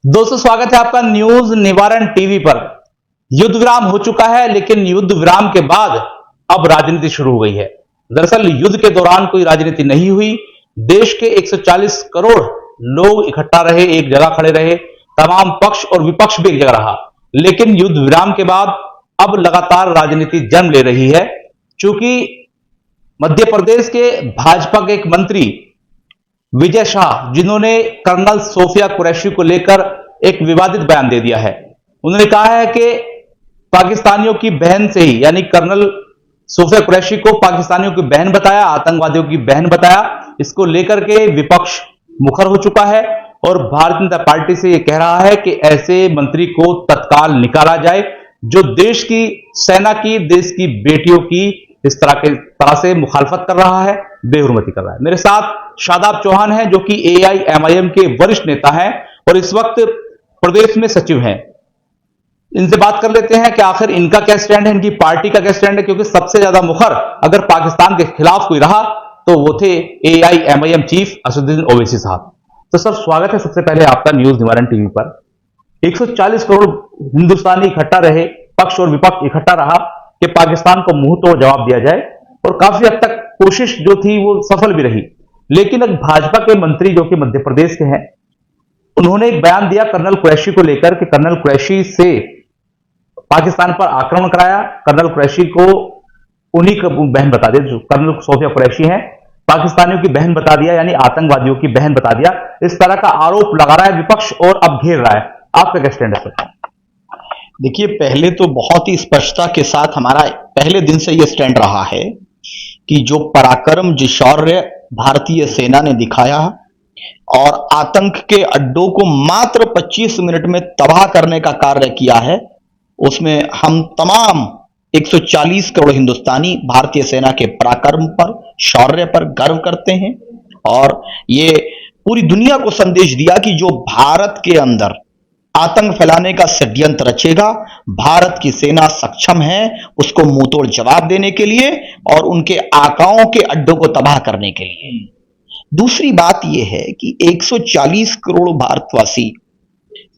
दोस्तों स्वागत है आपका न्यूज निवारण टीवी पर। युद्ध विराम हो चुका है, लेकिन युद्ध विराम के बाद अब राजनीति शुरू हो गई है। दरअसल युद्ध के दौरान कोई राजनीति नहीं हुई। देश के 140 करोड़ लोग इकट्ठा रहे, एक जगह खड़े रहे, तमाम पक्ष और विपक्ष भी एक जगह रहा। लेकिन युद्ध विराम के बाद अब लगातार राजनीति जन्म ले रही है। चूंकि मध्य प्रदेश के भाजपा के एक मंत्री विजय शाह, जिन्होंने कर्नल सोफिया कुरैशी को लेकर एक विवादित बयान दे दिया है, उन्होंने कहा है कि पाकिस्तानियों की बहन से ही, यानी कर्नल सोफिया कुरैशी को पाकिस्तानियों की बहन बताया, आतंकवादियों की बहन बताया। इसको लेकर के विपक्ष मुखर हो चुका है और भारतीय जनता पार्टी से यह कह रहा है कि ऐसे मंत्री को तत्काल निकाला जाए जो देश की सेना की, देश की बेटियों की इस तरह से मुखालफत कर रहा है, बेहुरमती कर रहा है। मेरे साथ शादाब चौहान हैं, जो कि AIMIM के वरिष्ठ नेता हैं और इस वक्त प्रदेश में सचिव हैं। इनसे बात कर लेते हैं कि आखिर इनका क्या स्टैंड है, इनकी पार्टी का क्या स्टैंड है, क्योंकि सबसे ज्यादा मुखर अगर पाकिस्तान के खिलाफ कोई रहा तो वो थे AIMIM चीफ असदुद्दीन ओवैसी साहब। तो सर, स्वागत है सबसे पहले आपका न्यूज निवारण टीवी पर। 140 करोड़ हिंदुस्तानी इकट्ठा रहे, पक्ष और विपक्ष इकट्ठा रहा कि पाकिस्तान को मुंह तोड़ जवाब दिया जाए, और काफी हद तक कोशिश जो थी वो सफल भी रही। लेकिन एक भाजपा के मंत्री जो कि मध्य प्रदेश के हैं, उन्होंने एक बयान दिया कर्नल कुरैशी को लेकर कि कर्नल कुरैशी से पाकिस्तान पर आक्रमण कराया, कर्नल कुरैशी को उन्हीं की बहन बता दिया, जो कर्नल सोफिया कुरैशी हैं, पाकिस्तानियों की बहन बता दिया, यानी आतंकवादियों की बहन बता दिया। इस तरह का आरोप लगा रहा है विपक्ष और अब घेर रहा है। आपका क्या स्टैंड है सर? देखिए, पहले तो बहुत ही स्पष्टता के साथ हमारा पहले दिन से यह स्टैंड रहा है कि जो पराक्रम, जो शौर्य भारतीय सेना ने दिखाया और आतंक के अड्डों को मात्र 25 मिनट में तबाह करने का कार्य किया है, उसमें हम तमाम 140 करोड़ हिंदुस्तानी भारतीय सेना के पराक्रम पर, शौर्य पर गर्व करते हैं। और ये पूरी दुनिया को संदेश दिया कि जो भारत के अंदर आतंक फैलाने का षड्यंत्र रचेगा, भारत की सेना सक्षम है उसको मुंहतोड़ जवाब देने के लिए और उनके आकाओं के अड्डों को तबाह करने के लिए। दूसरी बात यह है कि 140 करोड़ भारतवासी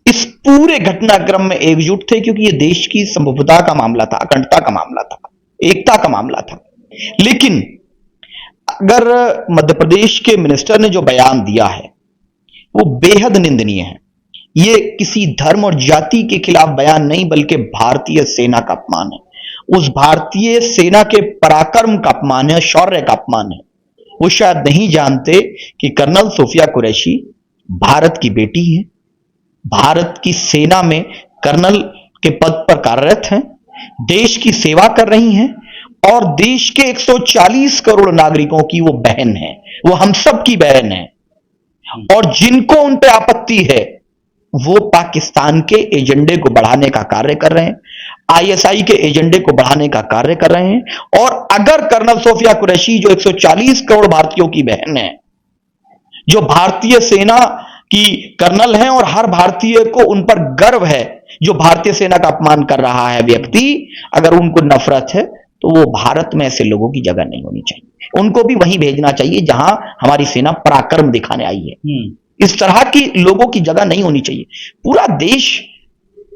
इस पूरे घटनाक्रम में एकजुट थे, क्योंकि यह देश की संप्रभुता का मामला था, अखंडता का मामला था, एकता का मामला था। लेकिन अगर मध्य प्रदेश के मिनिस्टर ने जो बयान दिया है वो बेहद निंदनीय है। ये किसी धर्म और जाति के खिलाफ बयान नहीं, बल्कि भारतीय सेना का अपमान है, उस भारतीय सेना के पराक्रम का अपमान है, शौर्य का अपमान है। वो शायद नहीं जानते कि कर्नल सोफिया कुरैशी भारत की बेटी है, भारत की सेना में कर्नल के पद पर कार्यरत हैं, देश की सेवा कर रही हैं और देश के 140 करोड़ नागरिकों की वो बहन है, वो हम सब की बहन है। और जिनको उन पे आपत्ति है वो पाकिस्तान के एजेंडे को बढ़ाने का कार्य कर रहे हैं, ISI के एजेंडे को बढ़ाने का कार्य कर रहे हैं। और अगर कर्नल सोफिया कुरैशी, जो 140 करोड़ भारतीयों की बहन है, जो भारतीय सेना की कर्नल हैं और हर भारतीय को उन पर गर्व है, जो भारतीय सेना का अपमान कर रहा है व्यक्ति, अगर उनको नफरत है तो वो भारत में ऐसे लोगों की जगह नहीं होनी चाहिए। उनको भी वहीं भेजना चाहिए जहां हमारी सेना पराक्रम दिखाने आई है। इस तरह की लोगों की जगह नहीं होनी चाहिए। पूरा देश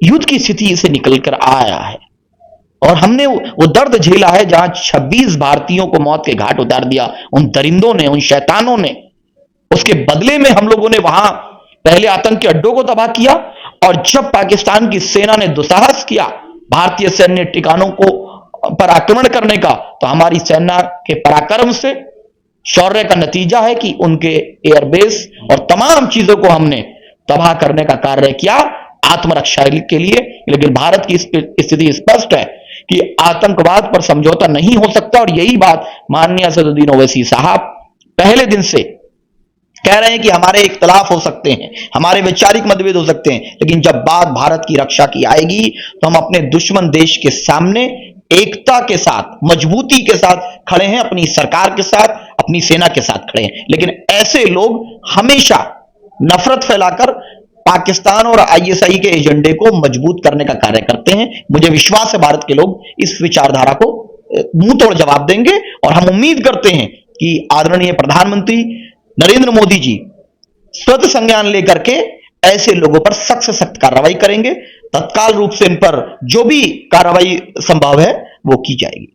युद्ध की स्थिति से निकलकर आया है और हमने वो दर्द झेला है जहां 26 भारतीयों को मौत के घाट उतार दिया उन दरिंदों ने, उन शैतानों ने। उसके बदले में हम लोगों ने वहां पहले आतंक के अड्डों को तबाह किया, और जब पाकिस्तान की सेना ने दुस्साहस किया भारतीय सैन्य ठिकानों को पर आक्रमण करने का, तो हमारी सेना के पराक्रम से, शौर्य का नतीजा है कि उनके एयरबेस और तमाम चीजों को हमने तबाह करने का कार्य किया आत्मरक्षा के लिए। लेकिन भारत की स्थिति स्पष्ट है कि आतंकवाद पर समझौता नहीं हो सकता, और यही बात माननीय असदुद्दीन ओवैसी साहब पहले दिन से कह रहे हैं कि हमारे इख्तलाफ हो सकते हैं, हमारे वैचारिक मतभेद हो सकते हैं, लेकिन जब बात भारत की रक्षा की आएगी तो हम अपने दुश्मन देश के सामने एकता के साथ, मजबूती के साथ खड़े हैं, अपनी सरकार के साथ, अपनी सेना के साथ खड़े हैं। लेकिन ऐसे लोग हमेशा नफरत फैलाकर पाकिस्तान और ISI के एजेंडे को मजबूत करने का कार्य करते हैं। मुझे विश्वास है भारत के लोग इस विचारधारा को मुंह तोड़ जवाब देंगे, और हम उम्मीद करते हैं कि आदरणीय प्रधानमंत्री नरेंद्र मोदी जी स्वतः संज्ञान लेकर के ऐसे लोगों पर सख्त से सख्त कार्रवाई करेंगे। तत्काल रूप से इन पर जो भी कार्रवाई संभव है वो की जाएगी।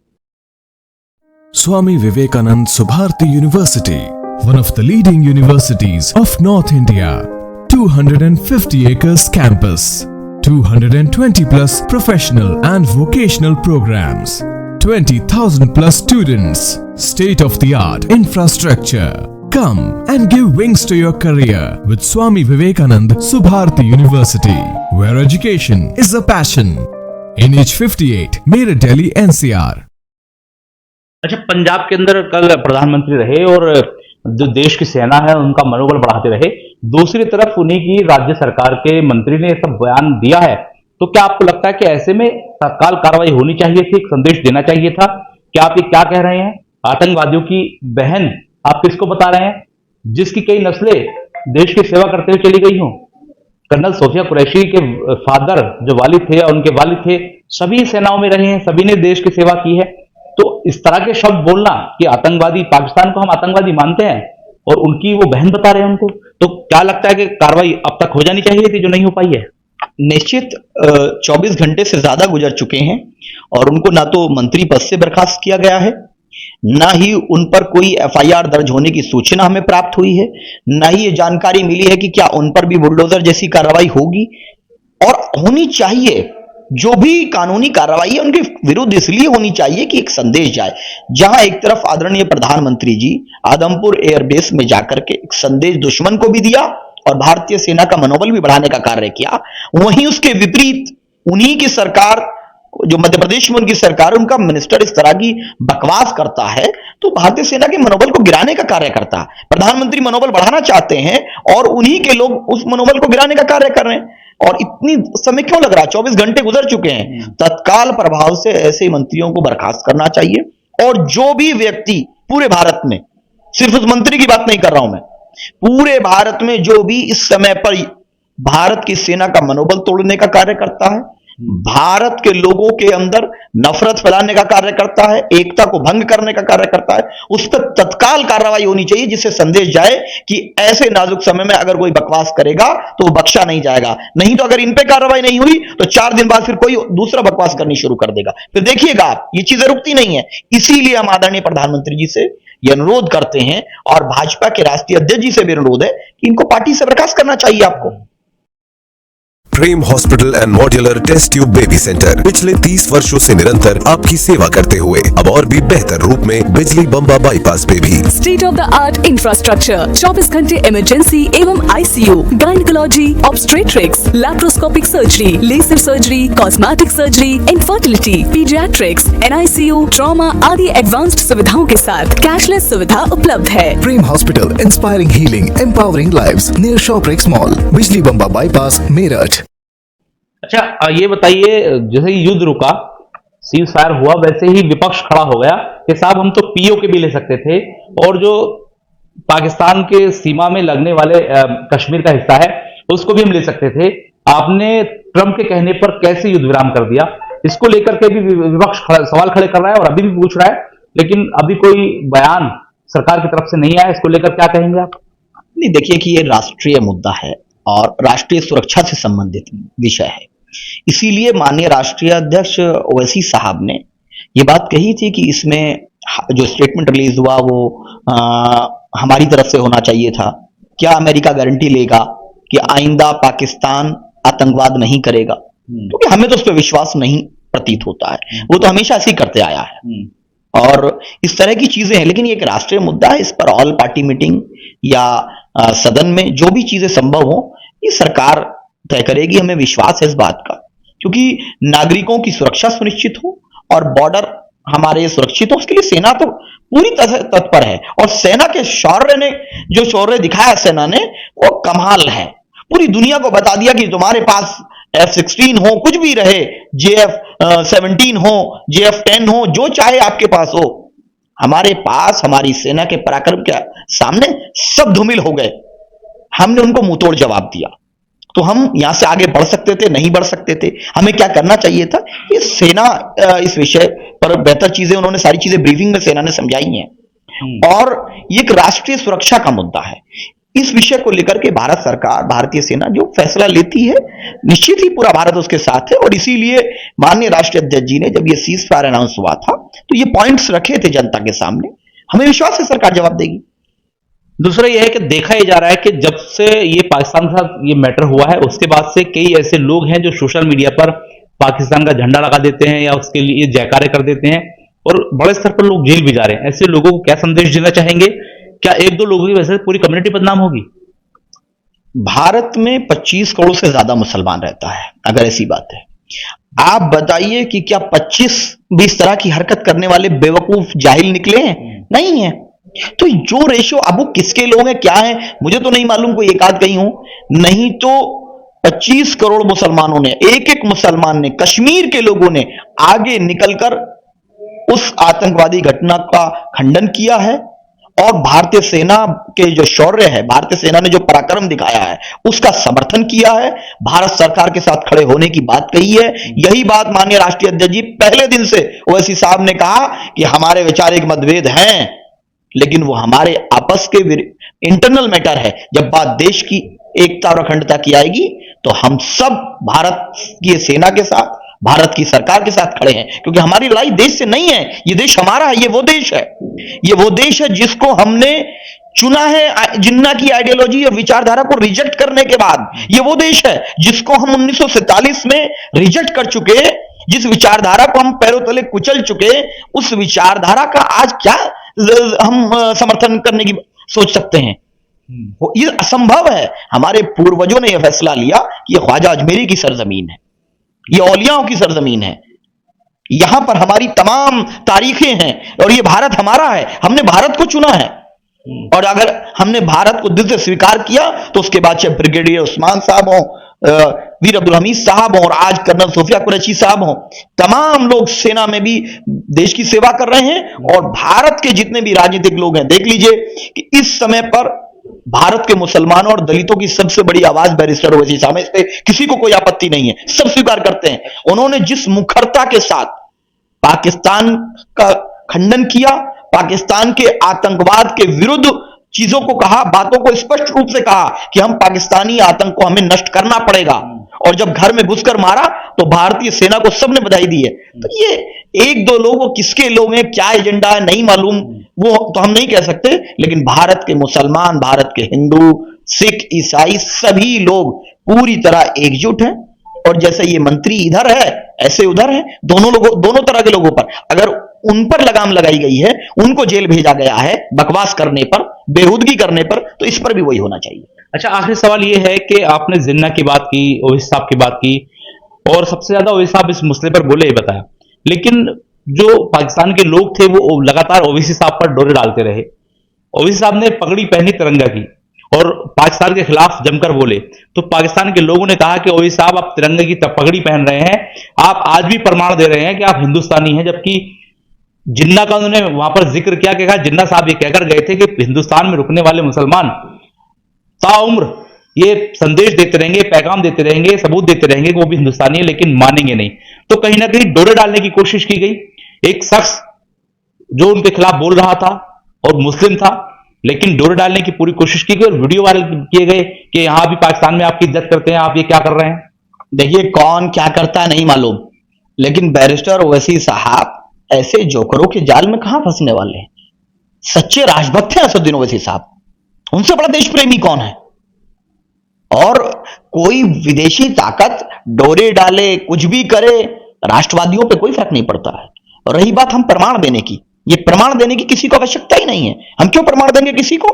Swami Vivekanand Subharti University, one of the leading universities of North India. 250 acres campus, 220 plus professional and vocational programs, 20,000 plus students, state of the art infrastructure. Come and give wings to your career with Swami Vivekanand Subharti University, where education is a passion. NH58, Meerut, Delhi, NCR. अच्छा, पंजाब के अंदर कल प्रधानमंत्री रहे और जो देश की सेना है उनका मनोबल बढ़ाते रहे। दूसरी तरफ उन्हीं की राज्य सरकार के मंत्री ने सब बयान दिया है, तो क्या आपको लगता है कि ऐसे में तत्काल कार्रवाई होनी चाहिए थी, एक संदेश देना चाहिए था? क्या आप ये क्या कह रहे हैं? आतंकवादियों की बहन आप किसको बता रहे हैं, जिसकी कई नस्लें देश की सेवा करते हुए चली गई हों? कर्नल सोफिया कुरैशी के फादर जो वालिद थे और उनके वालिद थे, सभी सेनाओं में रहे हैं, सभी ने देश की सेवा की है। तो इस तरह के शब्द बोलना कि आतंकवादी, पाकिस्तान को हम आतंकवादी मानते हैं और उनकी वो बहन बता रहे हैं उनको, तो क्या लगता है कि कार्रवाई अब तक हो जानी चाहिए थी जो नहीं हो पाई है? निश्चित 24 घंटे से ज्यादा गुजर चुके हैं और उनको ना तो मंत्री पद से बर्खास्त किया गया है, ना ही उन पर कोई एफआईआर दर्ज होने की सूचना हमें प्राप्त हुई है, ना ही ये जानकारी मिली है कि क्या उन पर भी बुलडोजर जैसी कार्रवाई होगी। और होनी चाहिए, जो भी कानूनी कार्रवाई है उनके विरुद्ध इसलिए होनी चाहिए कि एक संदेश जाए। जहां एक तरफ आदरणीय प्रधानमंत्री जी आदमपुर एयरबेस में जाकर के एक संदेश दुश्मन को भी दिया और भारतीय सेना का मनोबल भी बढ़ाने का कार्य किया, वहीं उसके विपरीत उन्हीं की सरकार, जो मध्य प्रदेश में उनकी सरकार, उनका मिनिस्टर इस तरह की बकवास करता है तो भारतीय सेना के मनोबल को गिराने का कार्य करता है। प्रधानमंत्री मनोबल बढ़ाना चाहते हैं और उन्हीं के लोग उस मनोबल को गिराने का कार्य कर रहे हैं। और इतनी समय क्यों लग रहा है? 24 घंटे गुजर चुके हैं। तत्काल प्रभाव से ऐसे मंत्रियों को बर्खास्त करना चाहिए और जो भी व्यक्ति पूरे भारत में, सिर्फ उस मंत्री की बात नहीं कर रहा हूं मैं, पूरे भारत में जो भी इस समय पर भारत की सेना का मनोबल तोड़ने का कार्य करता है, भारत के लोगों के अंदर नफरत फैलाने का कार्य करता है, एकता को भंग करने का कार्य करता है, उस पर तत्काल कार्रवाई होनी चाहिए, जिससे संदेश जाए कि ऐसे नाजुक समय में अगर कोई बकवास करेगा तो वो बख्शा नहीं जाएगा। नहीं तो अगर इन पे कार्रवाई नहीं हुई तो 4 दिन बाद फिर कोई दूसरा बकवास करनी शुरू कर देगा। फिर देखिएगा आप, ये चीजें रुकती नहीं है। इसीलिए हम आदरणीय प्रधानमंत्री जी से ये अनुरोध करते हैं और भाजपा के राष्ट्रीय अध्यक्ष जी से भी अनुरोध है कि इनको पार्टी से बर्खास्त करना चाहिए आपको। Prem hospital and modular test tube baby centre पिछले 30 वर्षों से निरंतर आपकी सेवा करते हुए अब और भी बेहतर रूप में बिजली बम्बा बाईपास पे भी state of the art infrastructure, 24 घंटे इमरजेंसी एवं ICU, gynaecology, obstetrics, laparoscopic surgery, laser surgery, cosmetic surgery, infertility, paediatrics, NICU, trauma आदि एडवांस्ड सुविधाओं के साथ कैशलेस सुविधा उपलब्ध है। Prem hospital, inspiring healing, empowering lives, near Shoprex mall, बिजली बम्बा बाईपास, मेरठ। अच्छा, ये बताइए, जैसे ही युद्ध रुका, सीज फायर हुआ, वैसे ही विपक्ष खड़ा हो गया कि साहब हम तो पीओके भी ले सकते थे और जो पाकिस्तान के सीमा में लगने वाले कश्मीर का हिस्सा है उसको भी हम ले सकते थे। आपने ट्रंप के कहने पर कैसे युद्ध विराम कर दिया? इसको लेकर के भी विपक्ष सवाल खड़े कर रहा है और अभी भी पूछ रहा है, लेकिन अभी कोई बयान सरकार की तरफ से नहीं आया। इसको लेकर क्या कहेंगे आप? नहीं, देखिए कि ये राष्ट्रीय मुद्दा है और राष्ट्रीय सुरक्षा से संबंधित विषय है। इसीलिए माननीय राष्ट्रीय अध्यक्ष ओवैसी साहब ने ये बात कही थी कि इसमें जो स्टेटमेंट रिलीज हुआ वो हमारी तरफ से होना चाहिए था। क्या अमेरिका गारंटी लेगा कि आइंदा पाकिस्तान आतंकवाद नहीं करेगा? क्योंकि हमें तो उस पर विश्वास नहीं प्रतीत होता है, वो तो हमेशा ऐसे ही करते आया है और इस तरह की चीजें हैं। लेकिन ये एक राष्ट्रीय मुद्दा है, इस पर ऑल पार्टी मीटिंग या सदन में जो भी चीजें संभव हो ये सरकार तय करेगी। हमें विश्वास है इस बात का, क्योंकि नागरिकों की सुरक्षा सुनिश्चित हो और बॉर्डर हमारे सुरक्षित हो, उसके लिए सेना तो पूरी तरह तत्पर है। और सेना के शौर्य ने, जो शौर्य दिखाया सेना ने, वो कमाल है। पूरी दुनिया को बता दिया कि तुम्हारे पास F-16 हो, कुछ भी रहे, JF-17 हो, JF-10 हो, जो चाहे आपके पास हो, हमारे पास हमारी सेना के पराक्रम के सामने सब धूमिल हो गए। हमने उनको मुंहतोड़ जवाब दिया। तो हम यहां से आगे बढ़ सकते थे, नहीं बढ़ सकते थे। हमें क्या करना चाहिए था? ये सेना इस विषय पर बेहतर चीजें, उन्होंने सारी चीजें ब्रीफिंग में सेना ने समझाई हैं और ये एक राष्ट्रीय सुरक्षा का मुद्दा है। इस विषय को लेकर के भारत सरकार, भारतीय सेना जो फैसला लेती है, निश्चित ही पूरा भारत उसके साथ है। और इसीलिए माननीय राष्ट्रीय अध्यक्ष जी ने जब ये सीज फायर अनाउंस हुआ था तो ये पॉइंट्स रखे थे जनता के सामने। हमें विश्वास है सरकार जवाब देगी। दूसरा यह है कि देखा यह जा रहा है कि जब से ये पाकिस्तान के साथ ये मैटर हुआ है उसके बाद से कई ऐसे लोग हैं जो सोशल मीडिया पर पाकिस्तान का झंडा लगा देते हैं या उसके लिए जयकारे कर देते हैं और बड़े स्तर पर लोग जेल भी जा रहे हैं। ऐसे लोगों को क्या संदेश देना चाहेंगे? क्या एक दो लोगों की वजह से पूरी कम्युनिटी बदनाम होगी? भारत में 25 करोड़ से ज्यादा मुसलमान रहता है। अगर ऐसी बात है, आप बताइए कि क्या 25-20 तरह की हरकत करने वाले बेवकूफ जाहिल निकले हैं? नहीं है। तो जो रेशो, अब वो किसके लोग हैं, क्या है, मुझे तो नहीं मालूम, कोई एक आध कहीं हो, नहीं तो 25 करोड़ मुसलमानों ने, एक एक मुसलमान ने, कश्मीर के लोगों ने आगे निकलकर उस आतंकवादी घटना का खंडन किया है और भारतीय सेना के जो शौर्य है, भारतीय सेना ने जो पराक्रम दिखाया है उसका समर्थन किया है, भारत सरकार के साथ खड़े होने की बात कही है। यही बात माननीय राष्ट्रीय अध्यक्ष जी पहले दिन से ओवैसी साहब ने कहा कि हमारे वैचारिक मतभेद हैं लेकिन वो हमारे आपस के इंटरनल मैटर है। जब बात देश की एकता और अखंडता की आएगी तो हम सब भारत की सेना के साथ, भारत की सरकार के साथ खड़े हैं, क्योंकि हमारी लड़ाई देश से नहीं है, ये देश हमारा है, ये वो देश है, ये वो देश है जिसको हमने चुना है जिन्ना की आइडियोलॉजी और विचारधारा को रिजेक्ट करने के बाद। ये वो देश है जिसको हम 1947 में रिजेक्ट कर चुके, जिस विचारधारा को हम पैरों तले कुचल चुके, उस विचारधारा का आज क्या हम समर्थन करने की सोच सकते हैं? ये असंभव है। हमारे पूर्वजों ने यह फैसला लिया कि यह ख्वाजा अजमेरी की सरजमीन है, ये औलियाओं की सरजमीन है, यहां पर हमारी तमाम तारीखें हैं और ये भारत हमारा है, हमने भारत को चुना है। और अगर हमने भारत को दिल से स्वीकार किया तो उसके बाद चाहे ब्रिगेडियर उस्मान साहब हो, वीर अब्दुल हमीद साहब हो और आज कर्नल सोफिया कुरैशी साहब हो, तमाम लोग सेना में भी देश की सेवा कर रहे हैं। और भारत के जितने भी राजनीतिक लोग हैं, देख लीजिए कि इस समय पर भारत के मुसलमानों और दलितों की सबसे बड़ी आवाज बैरिस्टर ओवैसी साहब है, इस पे किसी को कोई आपत्ति नहीं है, सब स्वीकार करते हैं। उन्होंने जिस मुखरता के साथ पाकिस्तान का खंडन किया, पाकिस्तान के आतंकवाद के विरुद्ध चीजों को कहा, बातों को स्पष्ट रूप से कहा कि हम पाकिस्तानी आतंक को हमें नष्ट करना पड़ेगा, और जब घर में घुसकर मारा तो भारतीय सेना को सबने बधाई दी है। तो ये एक दो लोग, वो किसके लोग हैं, क्या एजेंडा है नहीं मालूम, वो तो हम नहीं कह सकते, लेकिन भारत के मुसलमान, भारत के हिंदू, सिख, ईसाई सभी लोग पूरी तरह एकजुट हैं। और जैसे ये मंत्री इधर है ऐसे उधर है, दोनों तरह के लोगों पर अगर उन पर लगाम लगाई गई है, उनको जेल भेजा गया है बकवास करने पर, बेहुदगी करने पर, तो इस पर भी वही होना चाहिए। अच्छा, आखिरी सवाल यह है कि आपने जिन्ना की बात की, ओवैसी साहब की बात की, और सबसे ज्यादा ओवैसी साहब इस मसले पर बोले, ये बताया, लेकिन जो पाकिस्तान के लोग थे वो लगातार ओवैसी साहब पर डोरे डालते रहे। ओवैसी साहब ने पगड़ी पहनी तिरंगा की और पाकिस्तान के खिलाफ जमकर बोले, तो पाकिस्तान के लोगों ने कहा कि ओवैसी साहब आप तिरंगे की पगड़ी पहन रहे हैं, आप आज भी प्रमाण दे रहे हैं कि आप हिंदुस्तानी हैं। जबकि जिन्ना का उन्होंने वहां पर जिक्र किया कि जिन्ना साहब ये कहकर गए थे कि हिंदुस्तान में रुकने वाले मुसलमान ताउम्र ये संदेश देते रहेंगे, पैगाम देते रहेंगे, सबूत देते रहेंगे कि वो भी हिंदुस्तानी है, लेकिन मानेंगे नहीं। तो कहीं ना कहीं डोरे डालने की कोशिश की गई। एक शख्स जो उनके खिलाफ बोल रहा था और मुस्लिम था, लेकिन डोरे डालने की पूरी कोशिश की गई और वीडियो वायरल किए गए कि यहां भी पाकिस्तान में आपकी इज्जत करते हैं, आप ये क्या कर रहे हैं। देखिए, कौन क्या करता है नहीं मालूम, लेकिन बैरिस्टर ओवैसी साहब ऐसे जोकरों के जाल में कहां फंसने वाले हैं। सच्चे राजभक्त हैं असदुद्दीन ओवैसी साहब, उनसे बड़ा देश प्रेमी कौन है। और कोई विदेशी ताकत डोरे डाले, कुछ भी करे, राष्ट्रवादियों पे कोई फर्क नहीं पड़ता है। और रही बात हम प्रमाण देने की, ये प्रमाण देने की किसी को आवश्यकता ही नहीं है। हम क्यों प्रमाण देंगे किसी को?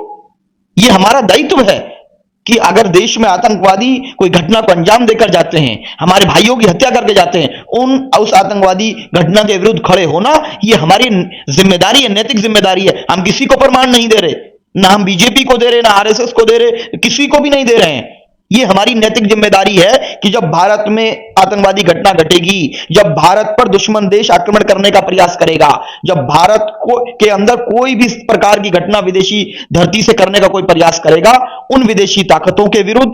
ये हमारा दायित्व है कि अगर देश में आतंकवादी कोई घटना को अंजाम देकर जाते हैं, हमारे भाइयों की हत्या करके जाते हैं, उस आतंकवादी घटना के विरुद्ध खड़े होना ये हमारी जिम्मेदारी है, नैतिक जिम्मेदारी है। हम किसी को प्रमाण नहीं दे रहे, ना हम बीजेपी को दे रहे, ना आरएसएस को दे रहे, किसी को भी नहीं दे रहे हैं। ये हमारी नैतिक जिम्मेदारी है कि जब भारत में आतंकवादी घटना घटेगी, जब भारत पर दुश्मन देश आक्रमण करने का प्रयास करेगा, जब भारत के अंदर कोई भी इस प्रकार की घटना विदेशी धरती से करने का कोई प्रयास करेगा, उन विदेशी ताकतों के विरुद्ध,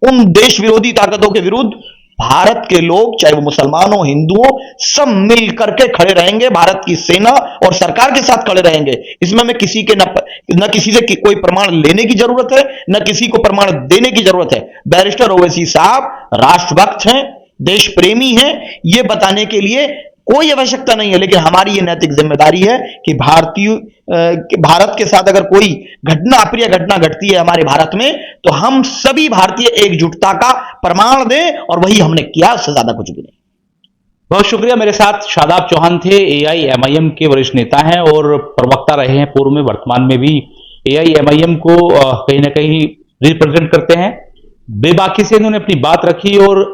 उन देश विरोधी ताकतों के विरुद्ध भारत के लोग, चाहे वो मुसलमान हो, हिंदू हो, सब मिल करके खड़े रहेंगे, भारत की सेना और सरकार के साथ खड़े रहेंगे। इसमें मैं किसी के न किसी से कोई प्रमाण लेने की जरूरत है, न किसी को प्रमाण देने की जरूरत है। बैरिस्टर ओवैसी साहब राष्ट्रभक्त हैं, देश प्रेमी हैं, ये बताने के लिए कोई आवश्यकता नहीं है। लेकिन हमारी ये नैतिक जिम्मेदारी है कि भारत के साथ अगर कोई अप्रिय घटना घटती है हमारे भारत में, तो हम सभी भारतीय एकजुटता का प्रमाण दें, और वही हमने किया, उससे ज्यादा कुछ भी नहीं। बहुत शुक्रिया। मेरे साथ शादाब चौहान थे, AIMIM के वरिष्ठ नेता हैं और प्रवक्ता रहे हैं पूर्व में, वर्तमान में भी AIMIM को कहीं ना कहीं रिप्रेजेंट करते हैं। बेबाकी से इन्होंने अपनी बात रखी और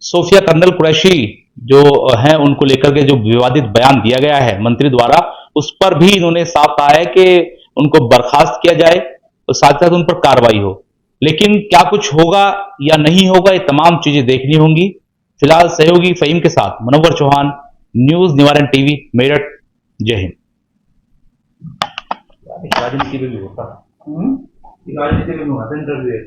सोफिया कर्नल कुरैशी जो हैं उनको लेकर के जो विवादित बयान दिया गया है मंत्री द्वारा, उस पर भी इन्होंने साफ कहा है कि उनको बर्खास्त किया जाए और साथ साथ उन पर कार्रवाई हो। लेकिन क्या कुछ होगा या नहीं होगा, ये तमाम चीजें देखनी होंगी। फिलहाल सहयोगी फहीम के साथ मुनव्वर चौहान, न्यूज निवारण टीवी, मेरठ। जय हिंद। राजनीति में भी होता है, राजनीति में भी होता है इंटरव्यू।